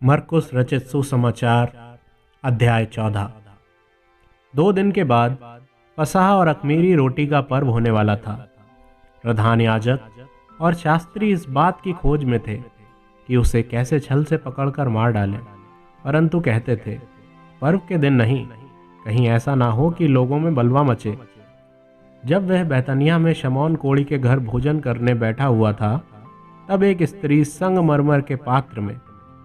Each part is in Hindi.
मरकुस रचित सुसमाचार अध्याय 14। 2 दिन के बाद फसह और अख़मीरी रोटी का पर्व होने वाला था। प्रधान याजक और शास्त्री इस बात की खोज में थे कि उसे कैसे छल से पकड़कर मार डालें, परंतु कहते थे, पर्व के दिन नहीं, कहीं ऐसा ना हो कि लोगों में बलवा मचे। जब वह बैतनिया में शमौन कोढ़ी के घर भोजन करने बैठा हुआ था, तब एक स्त्री संगमरमर के पात्र में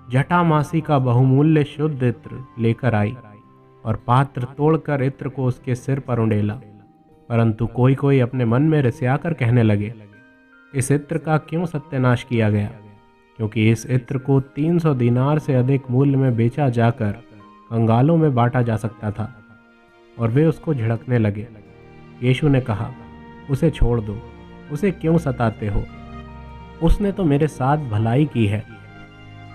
जटामासी का बहुमूल्य शुद्ध इत्र लेकर आई और पात्र तोड़कर इत्र को उसके सिर पर उंडेला। परंतु कोई कोई अपने मन में रिसियाकर कहने लगे, इस इत्र का क्यों सत्यानाश किया गया, क्योंकि इस इत्र को 300 दीनार से अधिक मूल्य में बेचा जाकर कंगालों में बांटा जा सकता था। और वे उसको झिड़कने लगे। यीशु ने कहा, उसे छोड़ दो, उसे क्यों सताते हो? उसने तो मेरे साथ भलाई की है।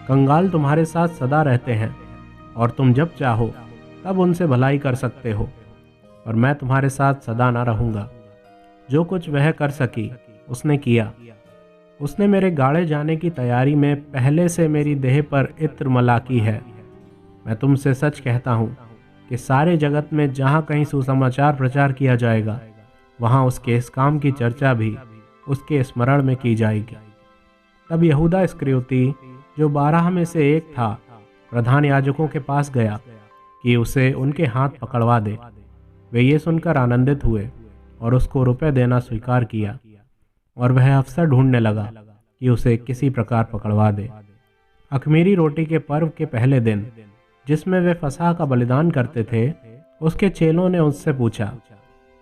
कंगाल तुम्हारे साथ सदा रहते हैं और तुम जब चाहो तब उनसे भलाई कर सकते हो, और मैं तुम्हारे साथ सदा ना रहूँगा। जो कुछ वह कर सकी उसने किया। उसने मेरे गाड़े जाने की तैयारी में पहले से मेरी देह पर इत्र मला की है। मैं तुमसे सच कहता हूँ कि सारे जगत में जहाँ कहीं सुसमाचार प्रचार किया जाएगा, वहाँ उसके इस काम की चर्चा भी उसके स्मरण में की जाएगी। तब यहूदा इस्करियोती, जो 12 में से एक था, प्रधान याजकों के पास गया कि उसे उनके हाथ पकड़वा दे। वे ये सुनकर आनंदित हुए और उसको रुपए देना स्वीकार किया, और वह अवसर ढूंढने लगा कि उसे किसी प्रकार पकड़वा दे। अख़मीरी रोटी के पर्व के पहले दिन, जिसमें वे फसह का बलिदान करते थे, उसके चेलों ने उससे पूछा,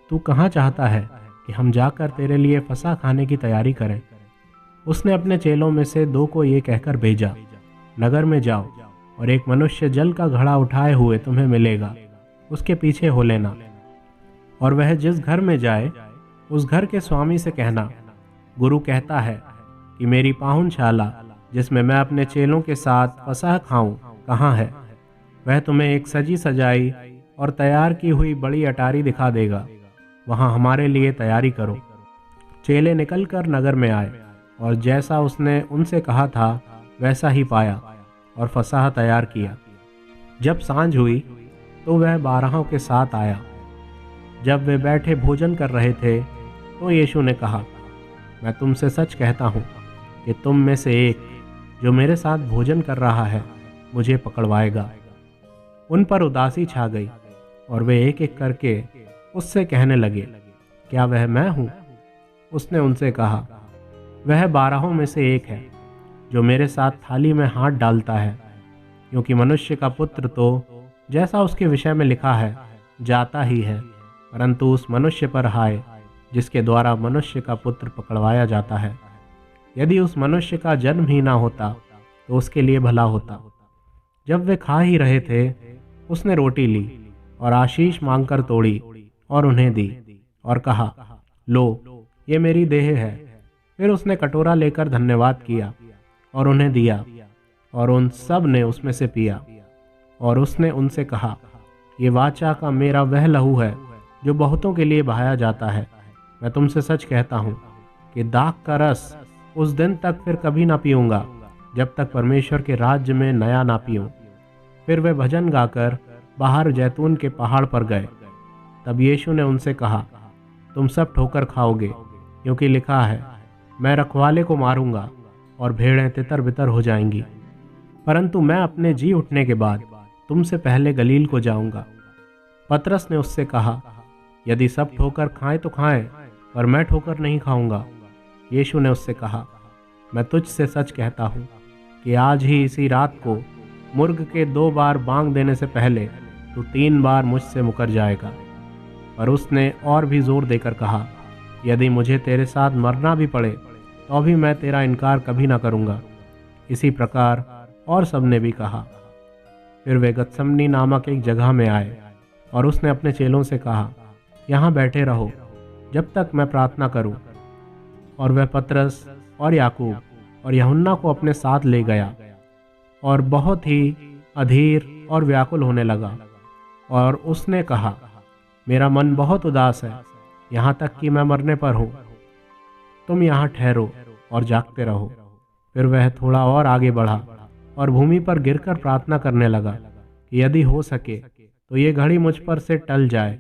तू कहाँ चाहता है कि हम जाकर तेरे लिए फसह खाने की तैयारी करें? उसने अपने चेलों में से 2 को ये कहकर भेजा, नगर में जाओ और एक मनुष्य जल का घड़ा उठाए हुए तुम्हें मिलेगा, उसके पीछे हो लेना। और वह जिस घर में जाए, उस घर के स्वामी से कहना, गुरु कहता है कि मेरी पाहुनशाला, जिसमें मैं अपने चेलों के साथ फसह खाऊं, कहाँ है? वह तुम्हें एक सजी सजाई और तैयार की हुई बड़ी अटारी दिखा देगा, वहाँ हमारे लिए तैयारी करो। चेले निकलकर नगर में आए, और जैसा उसने उनसे कहा था वैसा ही पाया, और फसह तैयार किया। जब सांझ हुई तो वह 12 के साथ आया। जब वे बैठे भोजन कर रहे थे, तो यीशु ने कहा, मैं तुमसे सच कहता हूँ कि तुम में से एक, जो मेरे साथ भोजन कर रहा है, मुझे पकड़वाएगा। उन पर उदासी छा गई, और वे एक एक करके उससे कहने लगे, क्या वह मैं हूँ? उसने उनसे कहा, वह 12 में से एक है, जो मेरे साथ थाली में हाथ डालता है। क्योंकि मनुष्य का पुत्र तो, जैसा उसके विषय में लिखा है, जाता ही है, परंतु उस मनुष्य पर हाय जिसके द्वारा मनुष्य का पुत्र पकड़वाया जाता है। यदि उस मनुष्य का जन्म ही ना होता तो उसके लिए भला होता। जब वे खा ही रहे थे, उसने रोटी ली और आशीष मांगकर तोड़ी और उन्हें दी, और कहा, लो, ये मेरी देह है। फिर उसने कटोरा लेकर धन्यवाद किया और उन्हें दिया, और उन सब ने उसमें से पिया। और उसने उनसे कहा, ये वाचा का मेरा वह लहू है जो बहुतों के लिए बहाया जाता है। मैं तुमसे सच कहता हूँ कि दाख का रस उस दिन तक फिर कभी ना पीऊँगा, जब तक परमेश्वर के राज्य में नया ना पीऊँ। फिर वे भजन गाकर बाहर जैतून के पहाड़ पर गए। तब यीशु ने उनसे कहा, तुम सब ठोकर खाओगे, क्योंकि लिखा है, मैं रखवाले को मारूंगा और भेड़ें तितर बितर हो जाएंगी। परंतु मैं अपने जी उठने के बाद तुमसे पहले गलील को जाऊंगा। पतरस ने उससे कहा, यदि सब ठोकर खाएं तो खाएं, पर मैं ठोकर नहीं खाऊंगा। यीशु ने उससे कहा, मैं तुझसे सच कहता हूँ कि आज ही इसी रात को मुर्ग के 2 बार बांग देने से पहले तू 3 बार मुझसे मुकर जाएगा। पर उसने और भी जोर देकर कहा, यदि मुझे तेरे साथ मरना भी पड़े तो भी मैं तेरा इनकार कभी ना करूँगा। इसी प्रकार और सब ने भी कहा। फिर वे गतसमनी नामक एक जगह में आए, और उसने अपने चेलों से कहा, यहाँ बैठे रहो जब तक मैं प्रार्थना करूँ। और वह पतरस और याकूब और यूहन्ना को अपने साथ ले गया, और बहुत ही अधीर और व्याकुल होने लगा। और उसने कहा, मेरा मन बहुत उदास है, यहाँ तक कि मैं मरने पर हूँ। तुम यहाँ ठहरो और जागते रहो। फिर वह थोड़ा और आगे बढ़ा और भूमि पर गिरकर प्रार्थना करने लगा कि यदि हो सके तो ये घड़ी मुझ पर से टल जाए,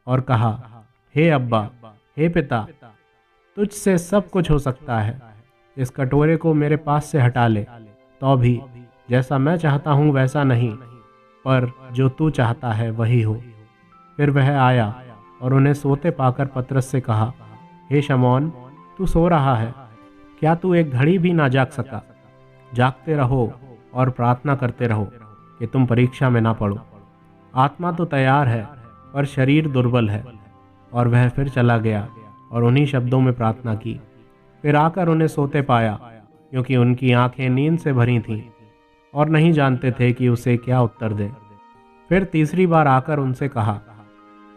और कहा, हे अब्बा, हे पिता, तुझसे सब कुछ हो सकता है। इस कटोरे को मेरे पास से हटा ले, तो भी जैसा मैं चाहता हूँ वैसा नहीं, पर जो तू चाहता है वही हो। फिर वह आया और उन्हें सोते पाकर पतरस से कहा, हे शमौन, तू सो रहा है? क्या तू एक घड़ी भी ना जाग सका? जागते रहो और प्रार्थना करते रहो कि तुम परीक्षा में ना पड़ो। आत्मा तो तैयार है पर शरीर दुर्बल है। और वह फिर चला गया और उन्हीं शब्दों में प्रार्थना की। फिर आकर उन्हें सोते पाया, क्योंकि उनकी आंखें नींद से भरी थीं और नहीं जानते थे कि उसे क्या उत्तर दें। फिर तीसरी बार आकर उनसे कहा,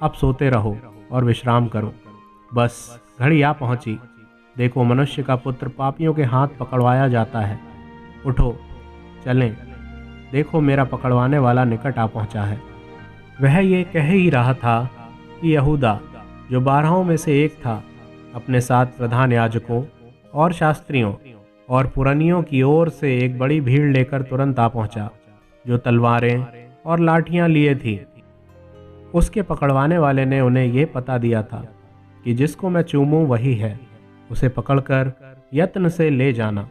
अब सोते रहो और विश्राम करो। बस घड़ी आ पहुंची। देखो, मनुष्य का पुत्र पापियों के हाथ पकड़वाया जाता है। उठो, चलें। देखो, मेरा पकड़वाने वाला निकट आ पहुंचा है। वह ये कह ही रहा था कि यहूदा, जो 12 में से एक था, अपने साथ प्रधान याजकों और शास्त्रियों और पुरनियों की ओर से एक बड़ी भीड़ लेकर तुरंत आ पहुंचा, जो तलवारें और लाठियां लिए थी। उसके पकड़वाने वाले ने उन्हें यह पता दिया था कि जिसको मैं चूमूं वही है, उसे पकड़कर यत्न से ले जाना।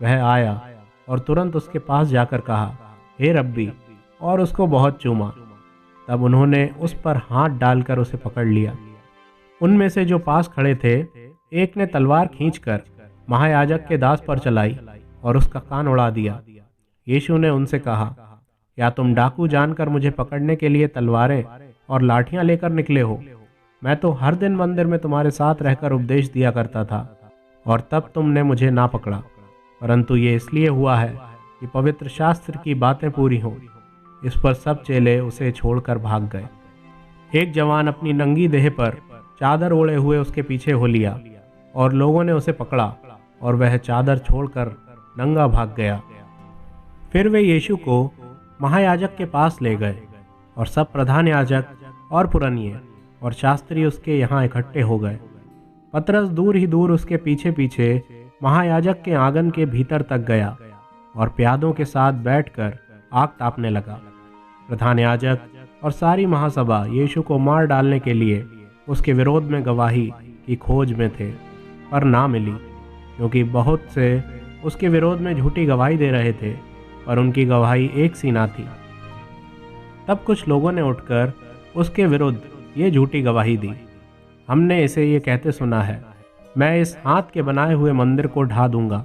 वह आया और तुरंत उसके पास जाकर कहा, हे रब्बी, और उसको बहुत चूमा। तब उन्होंने उस पर हाथ डालकर उसे पकड़ लिया। उनमें से जो पास खड़े थे, एक ने तलवार खींचकर महायाजक के दास पर चलाई और उसका कान उड़ा दिया। यीशु ने उनसे कहा, क्या तुम डाकू जानकर मुझे पकड़ने के लिए तलवारें और लाठियां लेकर निकले हो? मैं तो हर दिन मंदिर में तुम्हारे साथ रहकर उपदेश दिया करता था, और तब तुमने मुझे ना पकड़ा, परंतु ये इसलिए हुआ है कि पवित्र शास्त्र की बातें पूरी हों। इस पर सब चेले उसे छोड़कर भाग गए। एक जवान अपनी नंगी देह पर चादर ओढ़े हुए उसके पीछे हो लिया, और लोगों ने उसे पकड़ा और वह चादर छोड़कर नंगा भाग गया। फिर वे यीशु को महायाजक के पास ले गए, और सब प्रधान याजक और पुरनिये और शास्त्री उसके यहाँ इकट्ठे हो गए। पतरस दूर ही दूर उसके पीछे पीछे महायाजक के आंगन के भीतर तक गया और प्यादों के साथ बैठकर आग तापने लगा। प्रधान याजक और सारी महासभा यीशु को मार डालने के लिए उसके विरोध में गवाही की खोज में थे, पर ना मिली, क्योंकि बहुत से उसके विरोध में झूठी गवाही दे रहे थे, पर उनकी गवाही एक सी ना थी। तब कुछ लोगों ने उठकर उसके विरुद्ध ये झूठी गवाही दी, हमने इसे ये कहते सुना है, मैं इस हाथ के बनाए हुए मंदिर को ढा दूंगा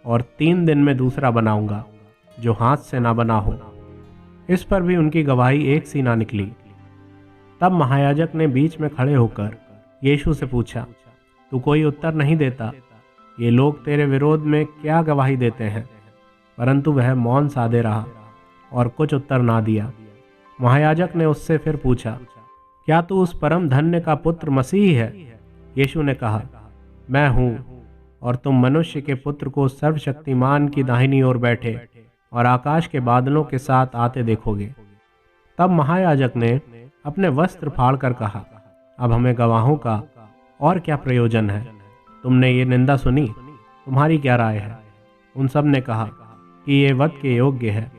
और 3 दिन में दूसरा बनाऊंगा, जो हाथ से ना बना हो। इस पर भी उनकी गवाही एक सी ना निकली। तब महायाजक ने बीच में खड़े होकर यीशु से पूछा, तू कोई उत्तर नहीं देता? ये लोग तेरे विरोध में क्या गवाही देते हैं? परंतु वह मौन साधे रहा और कुछ उत्तर ना दिया। महायाजक ने उससे फिर पूछा, क्या तू उस परम धन्य का पुत्र मसीह है? यीशु ने कहा, मैं हूँ, और तुम मनुष्य के पुत्र को सर्वशक्तिमान की दाहिनी ओर बैठे और आकाश के बादलों के साथ आते देखोगे। तब महायाजक ने अपने वस्त्र फाड़कर कहा, अब हमें गवाहों का और क्या प्रयोजन है? तुमने ये निंदा सुनी, तुम्हारी क्या राय है? उन सब ने कहा कि ये वध के योग्य है।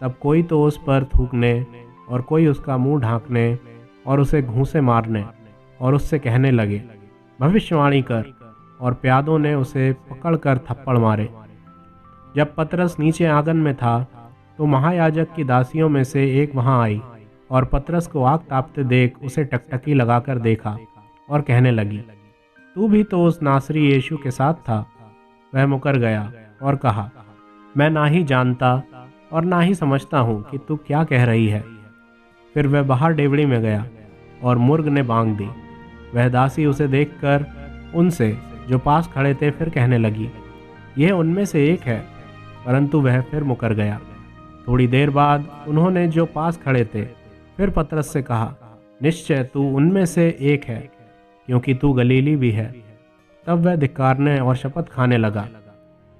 तब कोई तो उस पर थूकने और कोई उसका मुंह ढांकने और उसे घूंसे मारने और उससे कहने लगे, भविष्यवाणी कर, और प्यादों ने उसे पकड़कर थप्पड़ मारे। जब पतरस नीचे आंगन में था तो महायाजक की दासियों में से एक वहां आई और पतरस को आग तापते देख उसे टकटकी लगाकर देखा और कहने लगी, तू भी तो उस नासरी यीशु के साथ था। वह मुकर गया और कहा, मैं ना ही जानता और ना ही समझता हूँ कि तू क्या कह रही है। फिर वह बाहर डेवड़ी में गया और मुर्ग ने बांग दी। वह दासी उसे देखकर उनसे जो पास खड़े थे फिर कहने लगी, यह उनमें से एक है, परंतु वह फिर मुकर गया। थोड़ी देर बाद उन्होंने जो पास खड़े थे फिर पतरस से कहा, निश्चय तू उनमें से एक है, क्योंकि तू गलीली भी है। तब वह धिक्कारने और शपथ खाने लगा,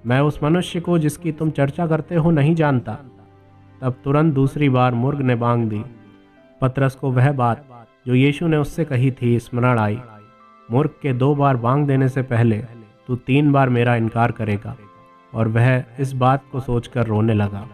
मैं उस मनुष्य को जिसकी तुम चर्चा करते हो नहीं जानता। तब तुरंत दूसरी बार मुर्ग ने बांग दी। पतरस को वह बात जो यीशु ने उससे कही थी स्मरण आई, मुर्ग के 2 बार बांग देने से पहले तू 3 बार मेरा इनकार करेगा। और वह इस बात को सोचकर रोने लगा